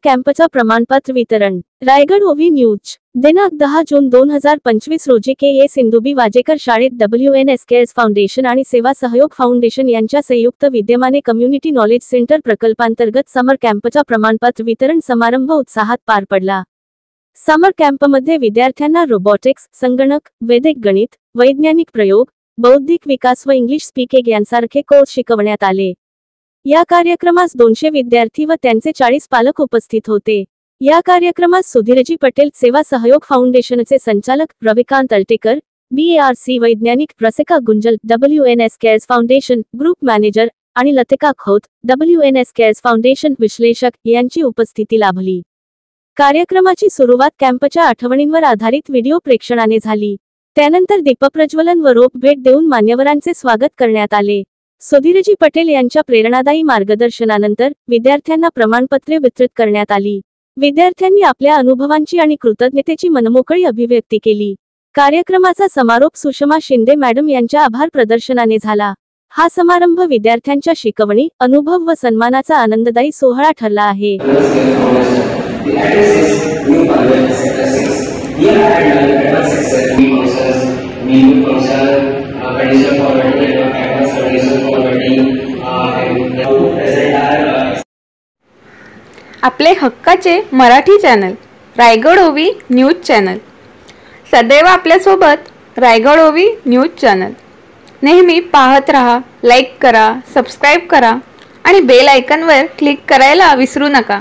कॅम्पचा प्रमाणपत्र वितरण। रायगड ओवी न्यूज दिनांक 10 जून 2025 रोजी के सिंधुबी वाजेकर शाळेत WNS केअर्स फाउंडेशन आणि सेवा सहयोग फाउंडेशन यांच्या संयुक्त विद्यमाने कम्युनिटी नॉलेज सेंटर प्रकल्पांतर्गत समर कॅम्पचा प्रमाणपत्र वितरण समारंभ उत्साहात पार पडला। समर कॅम्पमध्ये विद्यार्थ्यांना रोबोटिक्स, संगणक, वैदिक गणित, वैज्ञानिक प्रयोग, बौद्धिक विकास व इंग्लिश स्पीकिंग यांसारखे कोर्स शिकवण्यात आले। या कार्यक्रमास 200 विद्यार्थी व त्यांचे 40 पालक उपस्थित होते। या कार्यक्रमास सुधीरजी पटेल सेवा सहयोग फाउंडेशनचे संचालक रविकांत अल्टेकर, BARC वैज्ञानिक Rasika Gunjal, WNS Cares foundation group manager आणि Latika Khot, WNS Cares foundation विश्लेषक यांची उपस्थिती लाभली। कार्यक्रमाची सुरुवात कॅम्पच्या आठवणींवर आधारित व्हिडिओ प्रेक्षणाने झाली। त्यानंतर दीपप्रज्वलन व रोप भेट देऊन मान्यवरांचे स्वागत करण्यात आले। सुधीरजी पटेल यांच्या प्रेरणादायी मार्गदर्शनानंतर विद्यार्थ्यांना प्रमाणपत्रे वितरित करण्यात आली। विद्यार्थ्यांनी आपल्या अनुभवांची आणि कृतज्ञतेची मनमोकळी अभिव्यक्ती केली। कार्यक्रमाचा समारोप सुषमा शिंदे मॅडम यांच्या आभार प्रदर्शनाने झाला। हा समारंभ विद्यार्थ्यांच्या शिकवणी, अनुभव व सन्मानाचा आनंददायी सोहळा ठरला आहे। आपले हक्काचे मराठी चॅनल रायगड ओवी न्यूज चॅनल सदैव आपल्यासोबत। रायगड ओवी न्यूज चॅनल नेहमी पाहत रहा, लाईक करा, सबस्क्राईब करा आणि बेल आयकॉनवर क्लिक करायला विसरू नका।